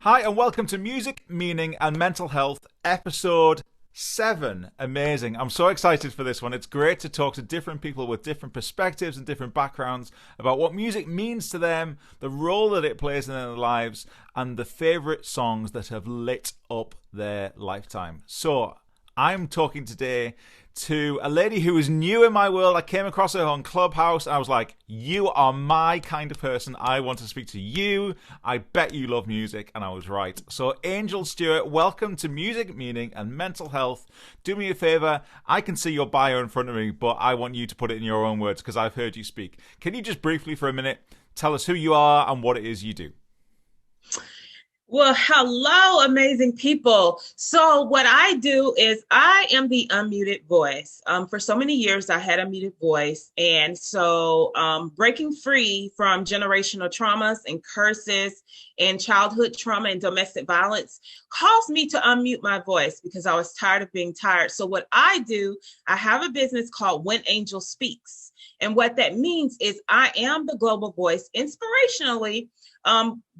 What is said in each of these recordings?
Hi, and welcome to Music, Meaning, and Mental Health, episode 7. Amazing. I'm so excited for this one. It's great to talk to different people with different perspectives and different backgrounds about what music means to them, the role that it plays in their lives, and the favourite songs that have lit up their lifetime. So, I'm talking today to a lady who is new in my world. I came across her on Clubhouse and I was like, you are my kind of person. I want to speak to you. I bet you love music. And I was right. So Angel Stewart, welcome to Music, Meaning and Mental Health. Do me a favor. I can see your bio in front of me, but I want you to put it in your own words because I've heard you speak. Can you just briefly for a minute tell us who you are and what it is you do? Well, hello, amazing people. So what I do is I am the unmuted voice. For so many years, I had a muted voice. And so breaking free from generational traumas and curses and childhood trauma and domestic violence caused me to unmute my voice because I was tired of being tired. So what I do, I have a business called When Angel Speaks. And what that means is I am the global voice inspirationally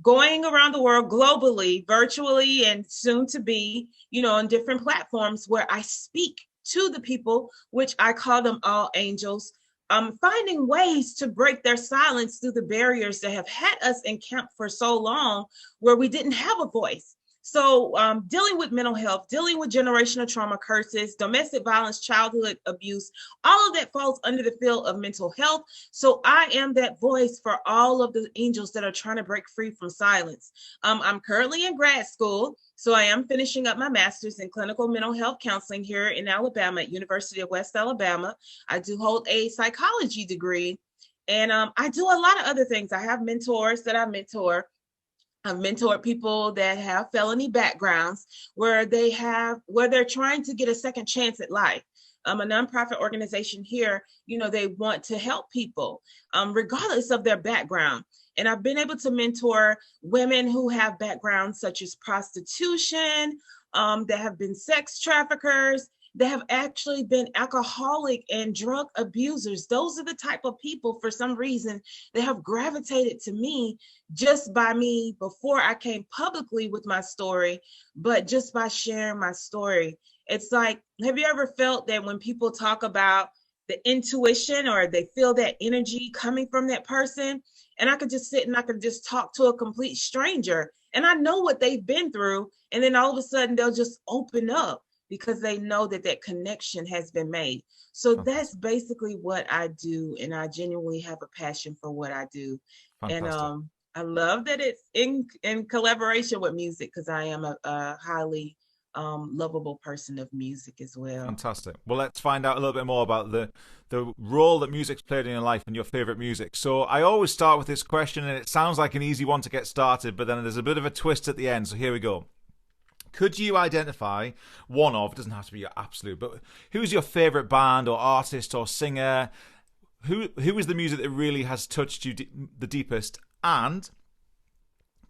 going around the world globally, virtually, and soon to be, on different platforms where I speak to the people, which I call them all angels, finding ways to break their silence through the barriers that have had us encamped for so long where we didn't have a voice. So dealing with mental health, dealing with generational trauma, curses, domestic violence, childhood abuse, all of that falls under the field of mental health. So I am that voice for all of the angels that are trying to break free from silence. I'm currently in grad school, so I am finishing up my master's in clinical mental health counseling here in Alabama at University of West Alabama. I do hold a psychology degree, and I do a lot of other things. I have mentors that I mentor. I've mentored people that have felony backgrounds where they're trying to get a second chance at life. A nonprofit organization here, they want to help people regardless of their background. And I've been able to mentor women who have backgrounds such as prostitution, that have been sex traffickers, that have actually been alcoholic and drug abusers. Those are the type of people, for some reason, that have gravitated to me just by me before I came publicly with my story, but just by sharing my story. It's like, have you ever felt that when people talk about the intuition or they feel that energy coming from that person, and I could just sit and I could just talk to a complete stranger and I know what they've been through, and then all of a sudden they'll just open up because they know that that connection has been made. So that's basically what I do. And I genuinely have a passion for what I do. Fantastic. And I love that it's in collaboration with music because I am a highly lovable person of music as well. Fantastic. Well, let's find out a little bit more about the role that music's played in your life and your favorite music. So I always start with this question, and it sounds like an easy one to get started, but then there's a bit of a twist at the end. So here we go. Could you identify one of, it doesn't have to be your absolute, but who's your favorite band or artist or singer? Who is the music that really has touched you the deepest? And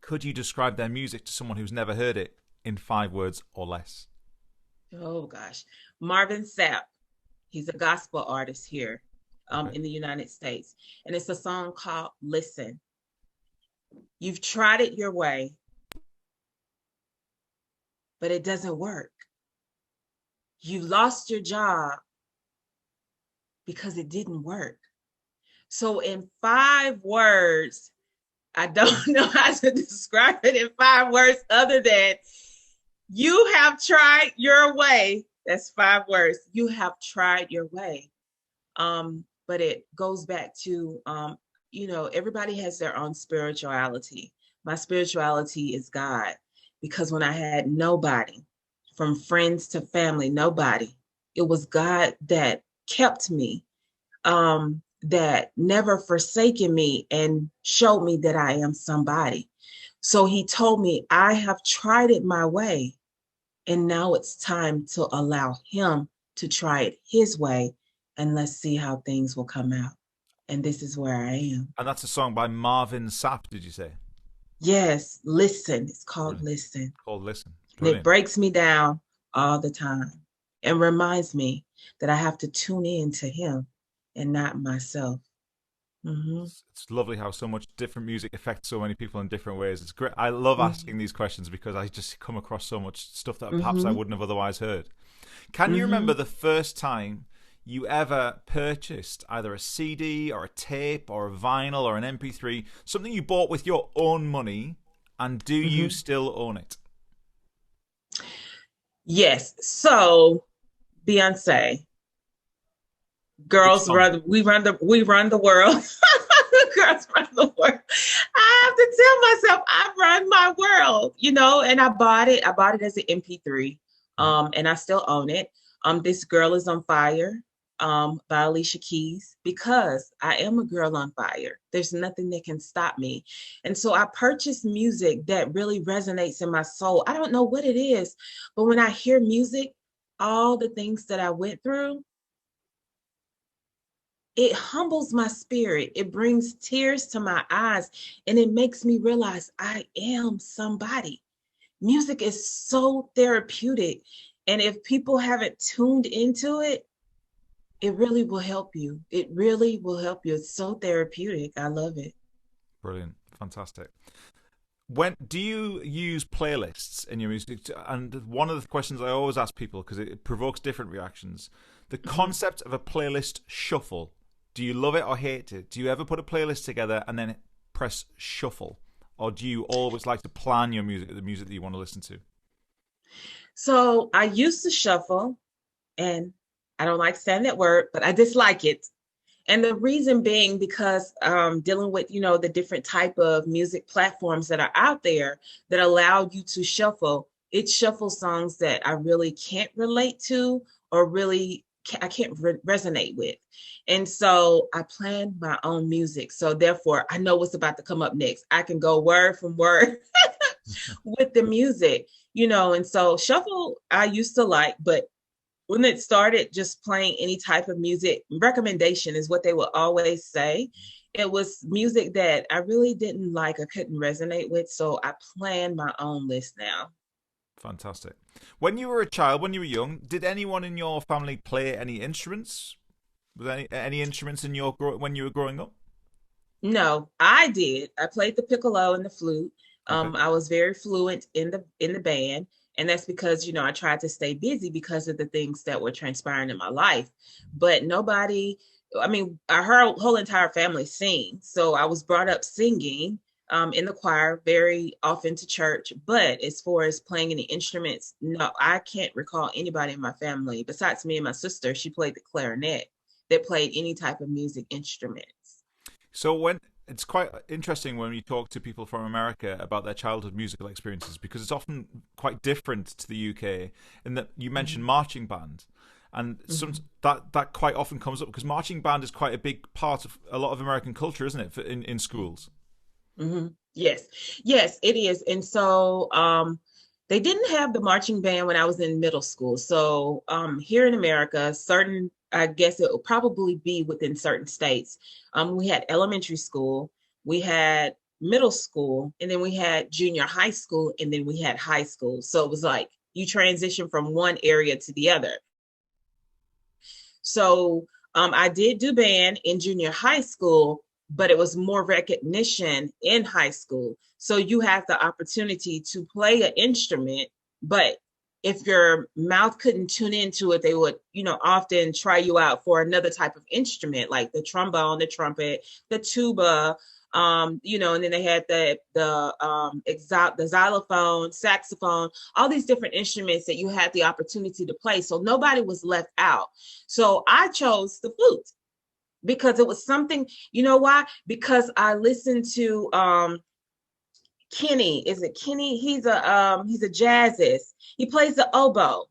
could you describe their music to someone who's never heard it in 5 words or less? Oh gosh, Marvin Sapp. He's a gospel artist here in the United States. And it's a song called Listen. You've tried it your way, but it doesn't work. You lost your job because it didn't work. So in 5 words, I don't know how to describe it in 5 words other than you have tried your way. That's 5 words. You have tried your way. But it goes back to, everybody has their own spirituality. My spirituality is God. Because when I had nobody, from friends to family, nobody, it was God that kept me, that never forsaken me and showed me that I am somebody. So he told me, I have tried it my way, and now it's time to allow him to try it his way, and let's see how things will come out. And this is where I am. And that's a song by Marvin Sapp, did you say? Yes, Listen. It's called Brilliant. Listen. Called Listen. And it breaks me down all the time and reminds me that I have to tune in to him and not myself. Hmm. It's lovely how so much different music affects so many people in different ways. It's great. I love Hmm. asking these questions because I just come across so much stuff that perhaps I Hmm. wouldn't have otherwise heard. Can you remember Hmm. the first time you ever purchased either a CD or a tape or a vinyl or an MP3, something you bought with your own money, and do you Hmm. still own it? Yes. So Beyonce, Which girls song? run. We run the world. Girls run the world. I have to tell myself I run my world. And I bought it. I bought it as an MP3. Mhm. And I still own it. This Girl Is on Fire, by Alicia Keys, because I am a girl on fire. There's nothing that can stop me. And so I purchased music that really resonates in my soul. I don't know what it is, but when I hear music, all the things that I went through, it humbles my spirit. It brings tears to my eyes, and it makes me realize I am somebody. Music is so therapeutic. And if people haven't tuned into it, it really will help you. It really will help you. It's so therapeutic. I love it. Brilliant, fantastic. When do you use playlists in your music? And one of the questions I always ask people, because it provokes different reactions, the Mhm. concept of a playlist shuffle. Do you love it or hate it? Do you ever put a playlist together and then press shuffle, or do you always like to plan your music, the music that you want to listen to? So I used to shuffle, and I don't like saying that word, but I dislike it. And the reason being because dealing with, the different type of music platforms that are out there that allow you to shuffle, it shuffles songs that I really can't relate to, or really I can't resonate with. And so I plan my own music. So therefore, I know what's about to come up next. I can go word from word with the music, and so shuffle I used to like, but when it started just playing any type of music, recommendation is what they will always say. It was music that I really didn't like or couldn't resonate with. So I plan my own list now. Fantastic. When you were a child, when you were young, did anyone in your family play any instruments? Was any instruments in your when you were growing up? No, I did. I played the piccolo and the flute. Okay. I was very fluent in the band, and that's because I tried to stay busy because of the things that were transpiring in my life. But nobody, I mean, our whole entire family sings, so I was brought up singing in the choir, very often to church. But as far as playing any instruments, no, I can't recall anybody in my family besides me and my sister. She played the clarinet, that played any type of music instruments. So when it's quite interesting when you talk to people from America about their childhood musical experiences because it's often quite different to the UK in that you mentioned Mhm. marching band and some Mhm. that quite often comes up because marching band is quite a big part of a lot of American culture, isn't it, in schools? Yes, yes, it is. And so they didn't have the marching band when I was in middle school. So here in America, I guess it will probably be within certain states. We had elementary school, we had middle school, and then we had junior high school, and then we had high school. So it was like you transition from one area to the other. So I did do band in junior high school, but it was more recognition in high school. So you have the opportunity to play an instrument, but if your mouth couldn't tune into it, they would, often try you out for another type of instrument, like the trombone, the trumpet, the tuba, and then they had the xylophone, saxophone, all these different instruments that you had the opportunity to play. So nobody was left out. So I chose the flute because it was something, you know why? Because I listened to Kenny. Is it Kenny? He's a jazzist. He plays the oboe.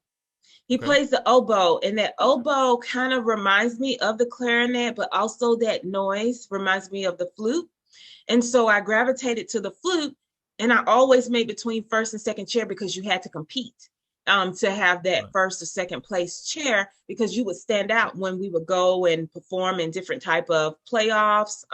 He Okay. plays the oboe, and that oboe kind of reminds me of the clarinet, but also that noise reminds me of the flute. And so I gravitated to the flute, and I always made between first and second chair because you had to compete to have that Right. first or second place chair because you would stand out when we would go and perform in different type of playoffs.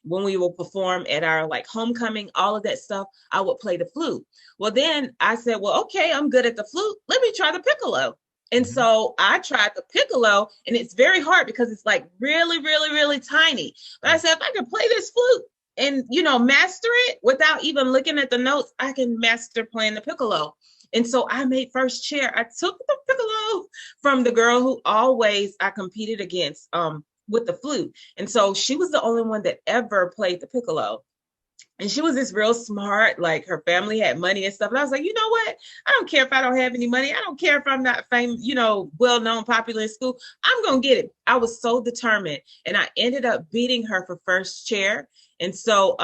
When we would perform at our like homecoming, all of that stuff, I would play the flute. Well, then I said, well, okay, I'm good at the flute. Let me try the piccolo. And Hmm. so I tried the piccolo, and it's very hard because it's like really, really, really tiny. But I Yeah. said, if I can play this flute and, master it without even looking at the notes, I can master playing the piccolo. And so I made first chair. I took the piccolo from the girl who always I competed against with the flute. And so she was the only one that ever played the piccolo. And she was this real smart, like her family had money and stuff. And I was like, you know what? I don't care if I don't have any money. I don't care if I'm not famous, well known, popular in school. I'm going to get it. I was so determined. And I ended up beating her for first chair. And so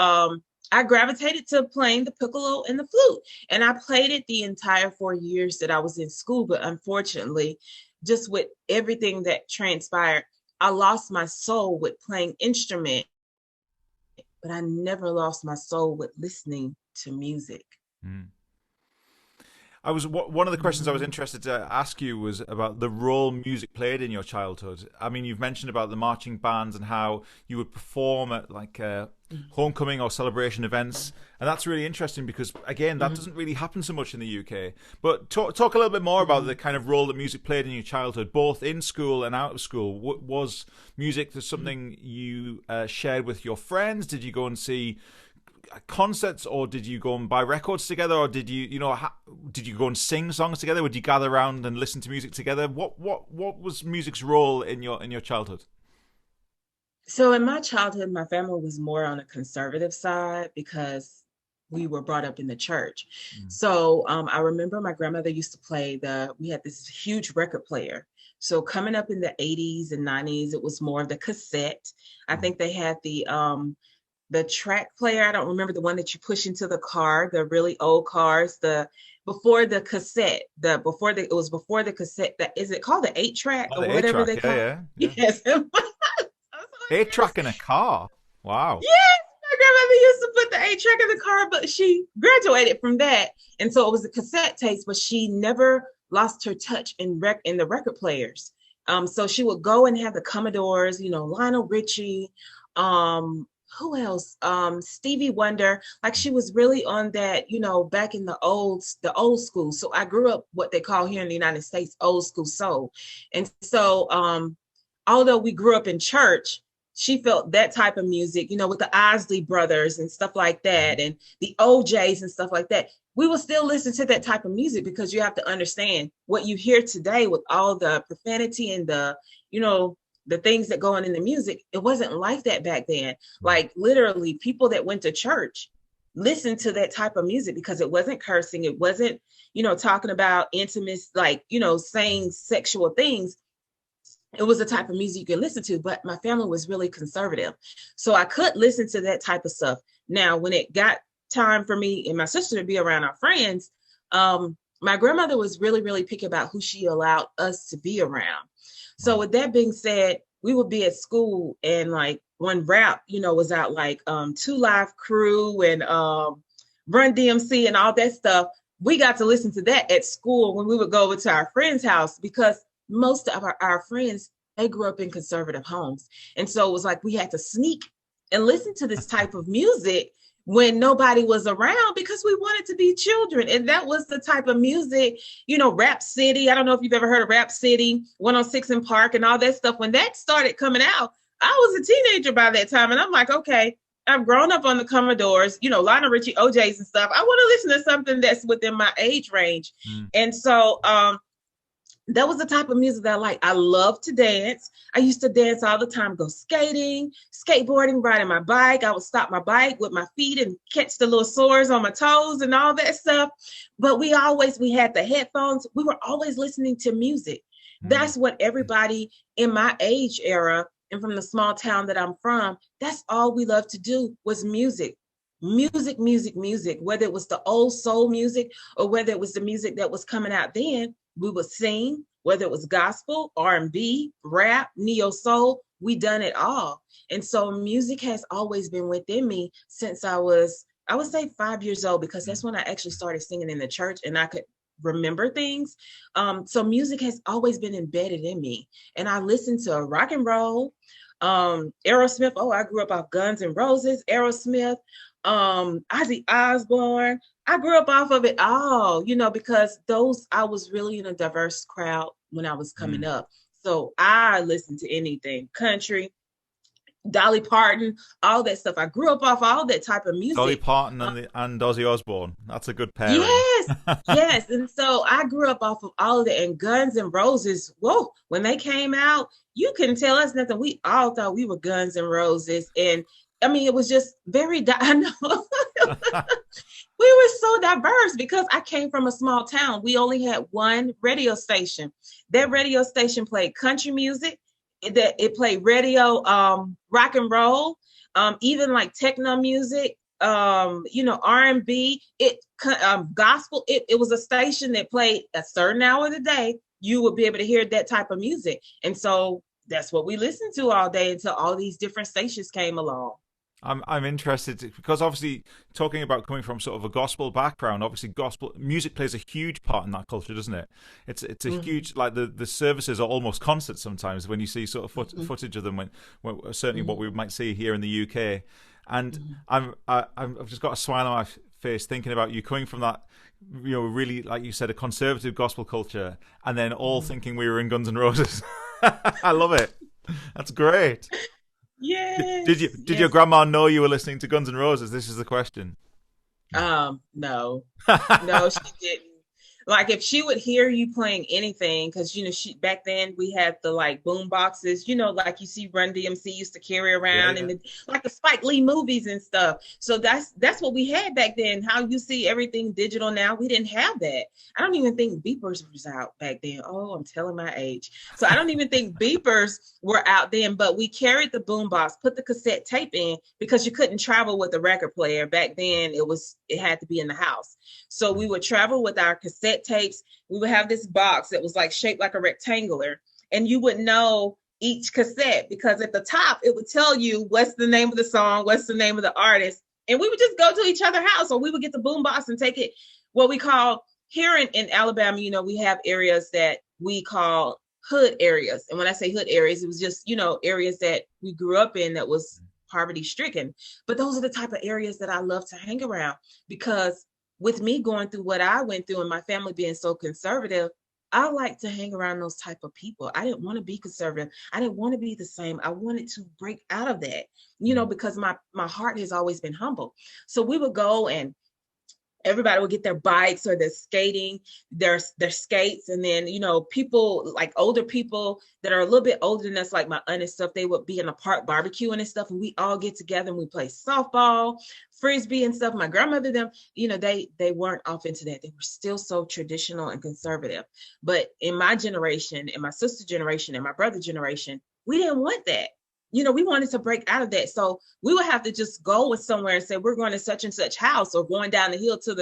I gravitated to playing the piccolo and the flute. And I played it the entire 4 years that I was in school. But unfortunately, just with everything that transpired, I lost my soul with playing instrument, but I never lost my soul with listening to music. Mm. I was one of the questions I was Mhm. interested to ask you was about the role music played in your childhood. I mean, you've mentioned about the marching bands and how you would perform at like homecoming or celebration events, and that's really interesting because again, that Mhm. doesn't really happen so much in the UK. But talk a little bit more about the Mhm. kind of role that music played in your childhood, both in school and out of school. Was music Mhm. something you shared with your friends? Did you go and see concerts, or did you go and buy records together, or did did you go and sing songs together? Would you gather around and listen to music together? What was music's role in your childhood? So in my childhood, my family was more on the conservative side because we were brought up in the church. Mm. So I remember my grandmother used to play we had this huge record player. So coming up in the 80s and 90s, it was more of the cassette. I Mm. think they had the track player. I don't remember the one that you push into the car, the really old cars, the before the cassette, the before the it was before the cassette. That is it called the 8 track Oh, or the eight whatever track, they yeah, call yeah, it? yeah. Yes. I'm so Eight track embarrassed. in a car. Wow. Yes, my grandmother used to put the 8 track in the car, but she graduated from that. And so it was a cassette tape, but she never lost her touch in the record players. So she would go and have the Commodores, Lionel Richie, who else? Stevie Wonder. Like she was really on that, back in the old school. So I grew up what they call here in the United States old school soul. And so although we grew up in church, she felt that type of music, with the Isley brothers and stuff like that, Mhm. and the OJs and stuff like that. We will still listen to that type of music because you have to understand what you hear today with all the profanity and you know, the things that go on in the music. It wasn't like that back then. Mm. Like literally, people that went to church listened to that type of music because it wasn't cursing. It wasn't, talking about intimate, like, saying sexual things. It was the type of music you could listen to, but my family was really conservative. So I could listen to that type of stuff. Now, when it got time for me and my sister to be around our friends, my grandmother was really, really picky about who she allowed us to be around. So Wow. with that being said, we would be at school and like when rap, was out like Two Live Crew and Run DMC and all that stuff. We got to listen to that at school when we would go over to our friend's house because most of our friends, they grew up in conservative homes. And so it was like we had to sneak and listen to this type of music when nobody was around because we wanted to be children. And that was the type of music, Rap City. I don't know if you've ever heard of Rap City, 106 in Park and all that stuff. When that started coming out, I was a teenager by that time. And I'm like, okay, I've grown up on the Commodores, Lionel Richie, OJs and stuff. I want to listen to something that's within my age range. Mm. And so that was the type of music that I like. I love to dance. I used to dance all the time, go skating, skateboarding, riding my bike. I would stop my bike with my feet and catch the little sores on my toes and all that stuff. But we had the headphones. We were always listening to music. Mm. That's what everybody in my age era and from the small town that I'm from, that's all we loved to do was music. Music, music, music, whether it was the old soul music or whether it was the music that was coming out then, we would sing, whether it was gospel, R&B, rap, neo soul, we done it all. And so music has always been within me since I would say 5 years old, because Mm. that's when I actually started singing in the church and I could remember things. So music has always been embedded in me. And I listen to rock and roll, Aerosmith. Oh, I grew up off Guns N' Roses, Aerosmith, Ozzy Osbourne. I grew up off of it all, because I was really in a diverse crowd when I was coming Mm. up. So I listened to anything, country, Dolly Parton, all that stuff. I grew up off all that type of Dolly music. Parton Uh, and Ozzy Osbourne. That's a good pairing. yes, yes. And so I grew up off of all of that. And Guns and Roses, whoa, when they came out, you couldn't tell us nothing. We all thought we were Guns and Roses. And I mean, it was just very, I know. We were so diverse because I came from a small town. We only had one radio station. That radio station played country music. It played radio, rock and roll, even like techno music, R&B, gospel. It was a station that played a certain hour of the day. You would be able to hear that type of music, and so that's what we listened to all day until all these different stations came along. I'm interested because obviously talking about coming from sort of a gospel background, obviously gospel music plays a huge part in that culture, doesn't it? It's a Mm-hmm. huge, like the services are almost constant sometimes when you see sort of Mm-hmm. footage of them when certainly what Mm-hmm. we might see here in the UK. And Mm-hmm. I've just got a smile on my face thinking about you coming from that, really, like you said, a conservative gospel culture, and then all Mm-hmm. thinking we were in Guns N' Roses. I love it. That's great. Did your Yes. grandma know you were listening to Guns N' Roses? This is the question. No, no, she didn't. Like if she would hear you playing anything, because she back then we had the like boom boxes, like you see Run DMC used to carry Yeah, around yeah. and like the Spike Lee movies and stuff. So that's what we had back then. How you see everything digital now, we didn't have that. I don't even think beepers was out back then. Oh, I'm telling my age. So I don't even think beepers were out then, but we carried the boom box, put the cassette tape in because you couldn't travel with a record player. Back then it had to be in the house. So we would travel with our cassette tapes. We would have this box that was like shaped like a rectangular, and you would know each cassette because at the top it would tell you what's the name of the song, what's the name of the artist, and we would just go to each other's house, or we would get the boom box and take it. What we call here in Alabama, we have areas that we call hood areas, and when I say hood areas, it was just areas that we grew up in that was poverty stricken. But those are the type of areas that I love to hang around because with me going through what I went through and my family being so conservative, I like to hang around those type of people. I didn't want to be conservative. I didn't want to be the same. I wanted to break out of that, because my heart has always been humble. So we would go and everybody would get their bikes or their skating, their skates, and then people like older people that are a little bit older than us, like my aunt and stuff. They would be in a park barbecuing and stuff, and we all get together and we play softball, frisbee, and stuff. My grandmother, them, they weren't off into that. They were still so traditional and conservative. But in my generation, and my sister's generation, and my brother's generation, we didn't want that. We wanted to break out of that. So we would have to just go with somewhere and say, we're going to such and such house, or going down the hill to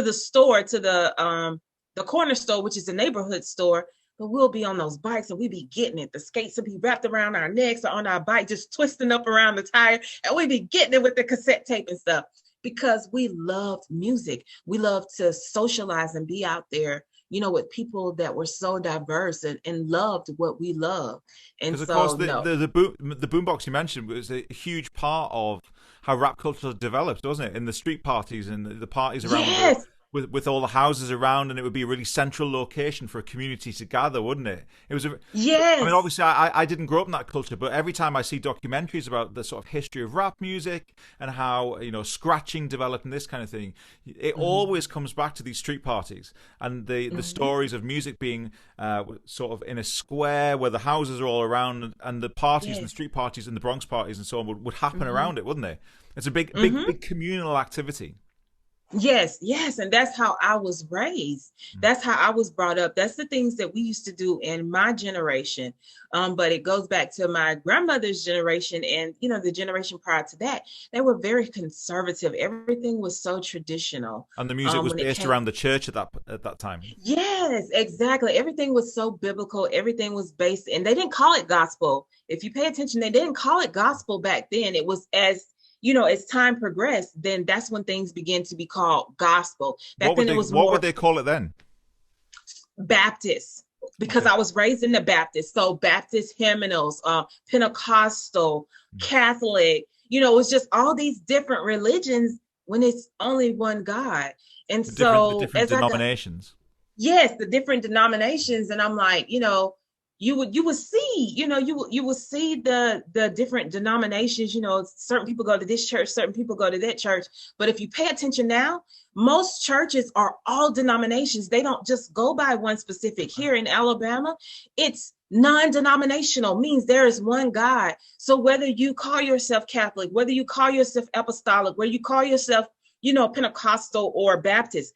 the store, to the corner store, which is the neighborhood store. But we'll be on those bikes and we be getting it. The skates will be wrapped around our necks or on our bike, just twisting up around the tire. And we be getting it with the cassette tape and stuff because we loved music. We loved to socialize and be out there, with people that were so diverse and loved what we love. And Because of course so, no. the boombox you mentioned was a huge part of how rap culture developed, wasn't it? In the street parties and the parties around Yes, with all the houses around, and it would be a really central location for a community to gather, wouldn't it? It was a, I mean, yes. obviously, I didn't grow up in that culture, but every time I see documentaries about the sort of history of rap music and how scratching developed and this kind of thing, it Mhm, always comes back to these street parties and the mhm. stories of music being sort of in a square where the houses are all around, and the parties and the Yes. street parties and the Bronx parties and so on would happen Mhm, around it, wouldn't they? It's a mhm. big communal activity. Yes, yes, and that's how I was raised. That's how I was brought up. That's the things that we used to do in my generation. But it goes back to my grandmother's generation and the generation prior to that. They were very conservative. Everything was so traditional. And the music was When it based came, around the church at that time. yes, exactly. Everything was so biblical. Everything was based, and they didn't call it gospel. If you pay attention, they didn't call it gospel back then. It was as time progressed, then that's when things began to be called gospel. Back then, it was What would more they call it then? Baptist because Okay. I was raised in the Baptist. So Baptist hymnals, Pentecostal, Catholic. It was just all these different religions when it's only one God. And The so different as I got denominations. yes, the different denominations. And I'm like, you would see, you would see the different denominations. Certain people go to this church, certain people go to that church. But if you pay attention now, most churches are all denominations. They don't just go by one specific. Here in Alabama, it's non-denominational, means there is one God. So whether you call yourself Catholic, whether you call yourself apostolic, whether you call yourself, Pentecostal or Baptist,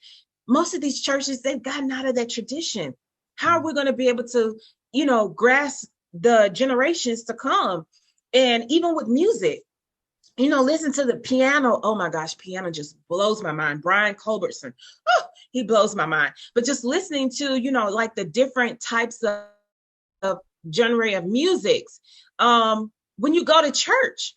most of these churches, they've gotten out of that tradition. How are we going to be able to, grasp the generations to come? And even with music, listen to the piano. Oh my gosh, piano just blows my mind. Brian Culbertson, oh, he blows my mind. But just listening to, like the different types of genre of musics. When you go to church,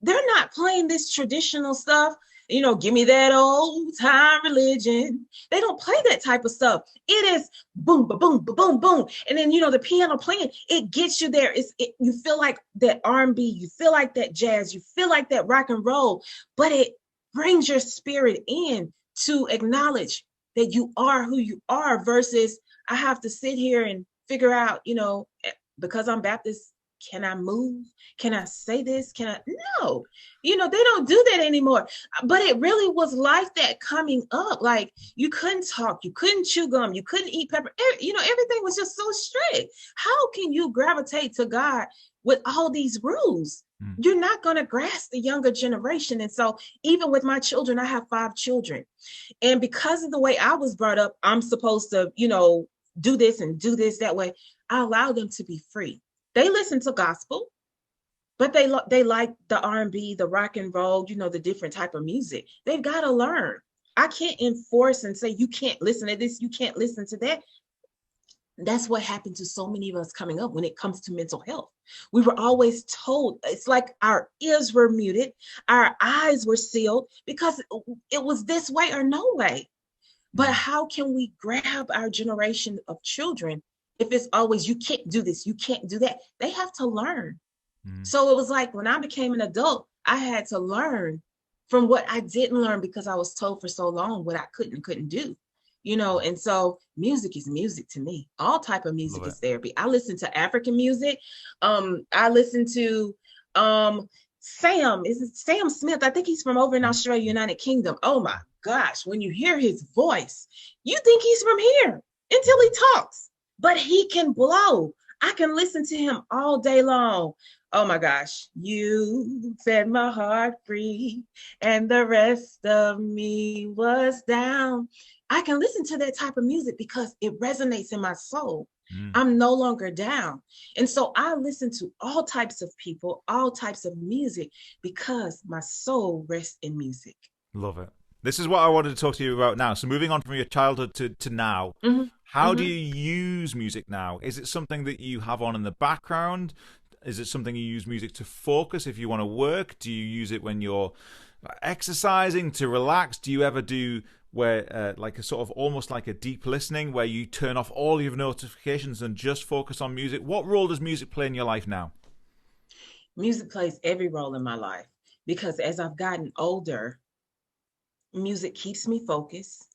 they're not playing this traditional stuff. Give me that old time religion. They don't play that type of stuff. It is boom, ba boom, ba boom, boom. And then, the piano playing, it gets you there. You feel like that R&B, you feel like that jazz, you feel like that rock and roll, but it brings your spirit in to acknowledge that you are who you are versus I have to sit here and figure out, because I'm Baptist, can I move? Can I say this? No, they don't do that anymore. But it really was like that coming up. Like you couldn't talk, you couldn't chew gum, you couldn't eat pepper. Everything was just so strict. How can you gravitate to God with all these rules? You're not going to grasp the younger generation. And so even with my children, I have 5 children. And because of the way I was brought up, I'm supposed to, do this and do this that way. I allow them to be free. They listen to gospel, but they like the R&B, the rock and roll, the different type of music. They've got to learn. I can't enforce and say, you can't listen to this, you can't listen to that. That's what happened to so many of us coming up when it comes to mental health. We were always told, it's like our ears were muted, our eyes were sealed because it was this way or no way. But how can we grab our generation of children if it's always, you can't do this, you can't do that? They have to learn. So it was like when I became an adult, I had to learn from what I didn't learn because I was told for so long what I couldn't do. And so music is music to me. All type of music is therapy. I listen to African music. I listen to Sam Smith. I think he's from over in Australia, United Kingdom. Oh my gosh, when you hear his voice, you think he's from here until he talks. But he can blow. I can listen to him all day long. Oh my gosh, you set my heart free and the rest of me was down. I can listen to that type of music because it resonates in my soul. I'm no longer down. And so I listen to all types of people, all types of music because my soul rests in music. Love it. This is what I wanted to talk to you about now. So moving on from your childhood to now, how do you use music now? Is it something that you have on in the background? Is it something you use music to focus if you want to work? Do you use it when you're exercising to relax? Do you ever do where like a sort of almost like a deep listening where you turn off all your notifications and just focus on music? What role does music play in your life now? Music plays every role in my life because as I've gotten older, music keeps me focused.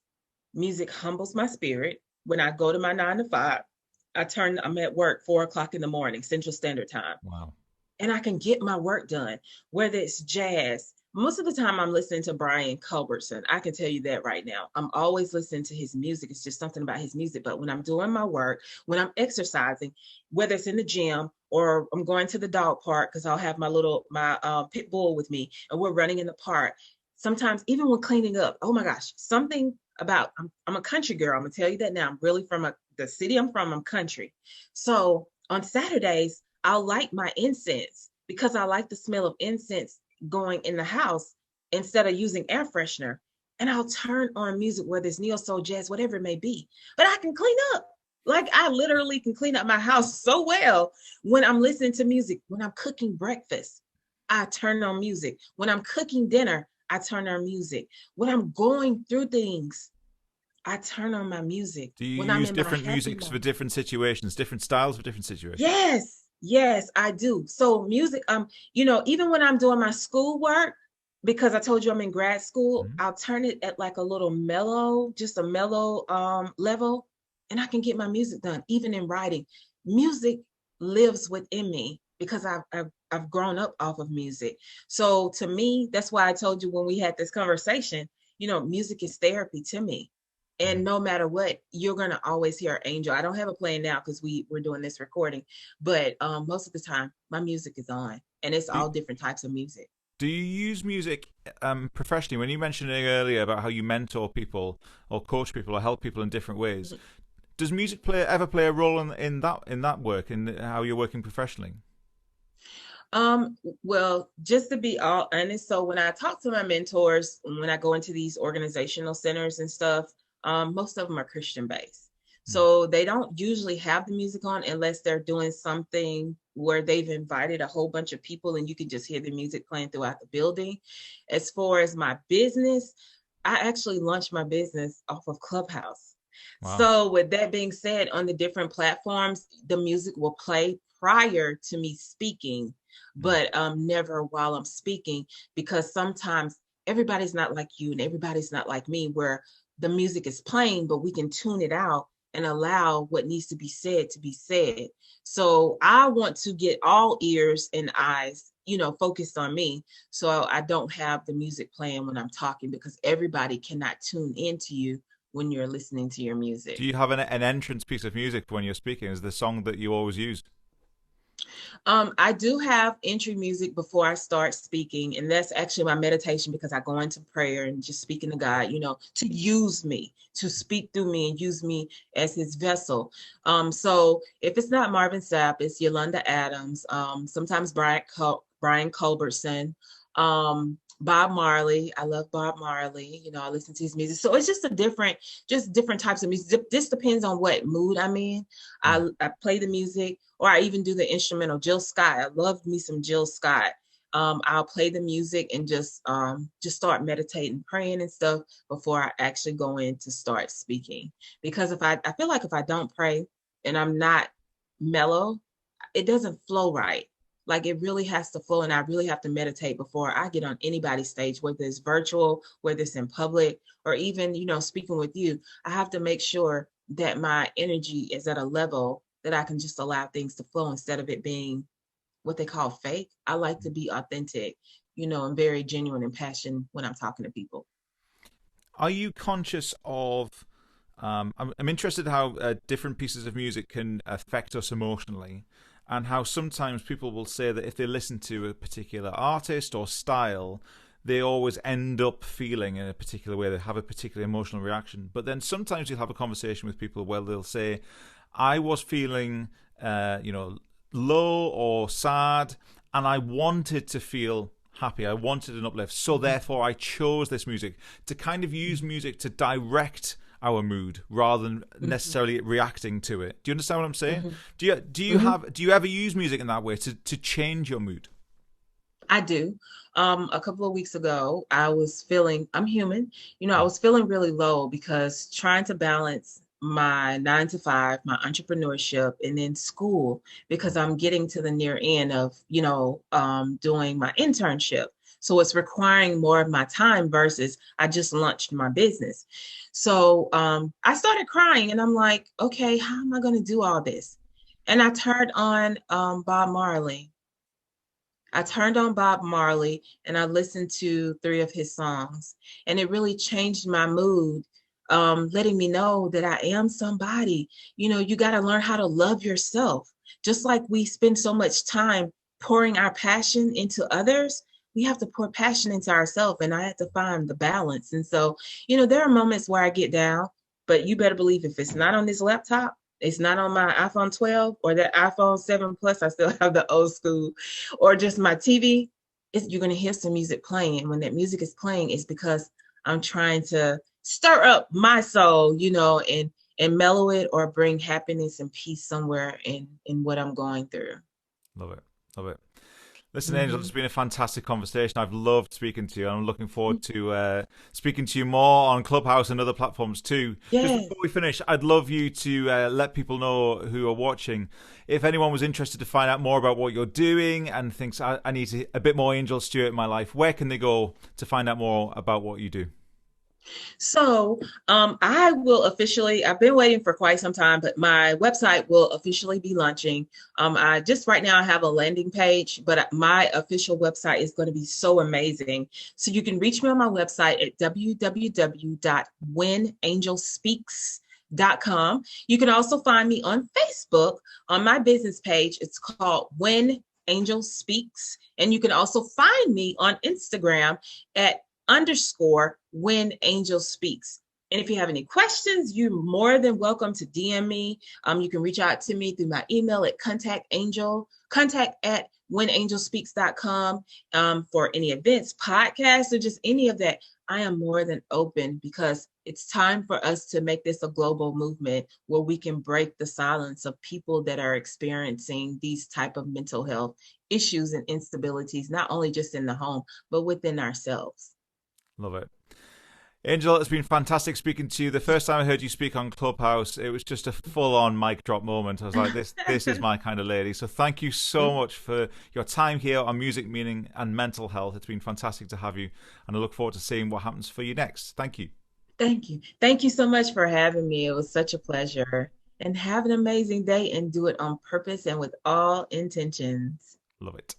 Music humbles my spirit. When I go to my 9 to 5, I'm at work 4:00 in the morning, Central Standard Time. Wow. And I can get my work done, whether it's jazz. Most of the time I'm listening to Brian Culbertson. I can tell you that right now. I'm always listening to his music. It's just something about his music. But when I'm doing my work, when I'm exercising, whether it's in the gym or I'm going to the dog park, because I'll have my pit bull with me and we're running in the park. Sometimes even when cleaning up, oh my gosh, something about, I'm a country girl. I'm gonna tell you that now. I'm really from the city I'm from, I'm country. So on Saturdays, I'll light my incense because I like the smell of incense going in the house instead of using air freshener. And I'll turn on music, whether it's neo soul, jazz, whatever it may be. But I can clean up. Like I literally can clean up my house so well when I'm listening to music. When I'm cooking breakfast, I turn on music. When I'm cooking dinner, I turn on music. When I'm going through things, I turn on my music. Do you use different musics for different situations, different styles for different situations? Yes, I do. So music, even when I'm doing my schoolwork, because I told you I'm in grad school, I'll turn it at like a little mellow, just a mellow level. and I can get my music done, even in writing. Music lives within me because I've grown up off of music. So to me, that's why I told you when we had this conversation, music is therapy to me. And no matter what, you're gonna always hear Angel. I don't have a plan now because we're doing this recording, but most of the time my music is on, and it's all different types of music. Do you use music professionally? When you mentioned earlier about how you mentor people or coach people or help people in different ways, does music ever play a role in that work, in how you're working professionally? Well, just to be all honest, so when I talk to my mentors, when I go into these organizational centers and stuff, most of them are Christian based. So they don't usually have the music on unless they're doing something where they've invited a whole bunch of people and you can just hear the music playing throughout the building. As far as my business, I actually launched my business off of Clubhouse. Wow. So with that being said, on the different platforms, the music will play prior to me speaking, but never while I'm speaking, because sometimes everybody's not like you and everybody's not like me, where the music is playing, but we can tune it out and allow what needs to be said to be said. So I want to get all ears and eyes, focused on me. So I don't have the music playing when I'm talking, because everybody cannot tune into you when you're listening to your music. Do you have an entrance piece of music when you're speaking? Is the song that you always use? I do have entry music before I start speaking, and that's actually my meditation, because I go into prayer and just speaking to God, to use me, to speak through me and use me as his vessel. So if it's not Marvin Sapp, it's Yolanda Adams, sometimes Brian Culbertson, Bob Marley. I love Bob Marley. I listen to his music. So it's just different types of music. This depends on what mood I'm in. I play the music, or I even do the instrumental. Jill Scott. I love me some Jill Scott. I'll play the music and just start meditating, praying and stuff before I actually go in to start speaking. Because I feel like if I don't pray and I'm not mellow, it doesn't flow right. Like, it really has to flow, and I really have to meditate before I get on anybody's stage, whether it's virtual, whether it's in public, or even, speaking with you. I have to make sure that my energy is at a level that I can just allow things to flow instead of it being what they call fake. I like to be authentic, and very genuine and passionate when I'm talking to people. Are you conscious of, I'm interested how different pieces of music can affect us emotionally, and how sometimes people will say that if they listen to a particular artist or style, they always end up feeling in a particular way. They have a particular emotional reaction. But then sometimes you'll have a conversation with people where they'll say, I was feeling, low or sad, and I wanted to feel happy. I wanted an uplift. So therefore I chose this music, to kind of use music to direct our mood rather than necessarily reacting to it. Do you understand what I'm saying? Do you ever use music in that way to change your mood? I do. A couple of weeks ago, I'm human. I was feeling really low because trying to balance my 9 to 5, my entrepreneurship, and then school, because I'm getting to the near end of, doing my internship. So it's requiring more of my time versus I just launched my business. So I started crying, and I'm like, okay, how am I going to do all this? And I turned on Bob Marley. And I listened to 3 of his songs, and it really changed my mood, letting me know that I am somebody. You got to learn how to love yourself. Just like we spend so much time pouring our passion into others, we have to pour passion into ourselves, and I had to find the balance. And so, there are moments where I get down, but you better believe if it's not on this laptop, it's not on my iPhone 12 or that iPhone 7 Plus, I still have the old school, or just my TV, you're going to hear some music playing. When that music is playing, it's because I'm trying to stir up my soul, and mellow it, or bring happiness and peace somewhere in what I'm going through. Love it. Listen, Angel, it's been a fantastic conversation. I've loved speaking to you. I'm looking forward to speaking to you more on Clubhouse and other platforms too. Yes. Just before we finish, I'd love you to let people know who are watching, if anyone was interested to find out more about what you're doing and thinks, I need a bit more Angel Stewart in my life, where can they go to find out more about what you do? I will officially, I've been waiting for quite some time, but my website will officially be launching. I just right now I have a landing page, but my official website is going to be so amazing. So you can reach me on my website at www.whenangelspeaks.com. You can also find me on Facebook on my business page. It's called When Angel Speaks. And you can also find me on Instagram at underscore When Angel Speaks. And if you have any questions, you're more than welcome to DM me. You can reach out to me through my email at contact at whenangelspeaks.com for any events, podcasts, or just any of that. I am more than open because it's time for us to make this a global movement where we can break the silence of people that are experiencing these type of mental health issues and instabilities, not only just in the home, but within ourselves. Love it. Angel, it's been fantastic speaking to you. The first time I heard you speak on Clubhouse, it was just a full-on mic drop moment. I was like, this is my kind of lady. So thank you so much for your time here on Music, Meaning and Mental Health. It's been fantastic to have you, and I look forward to seeing what happens for you next. Thank you. Thank you. Thank you so much for having me. It was such a pleasure. And have an amazing day and do it on purpose and with all intentions. Love it.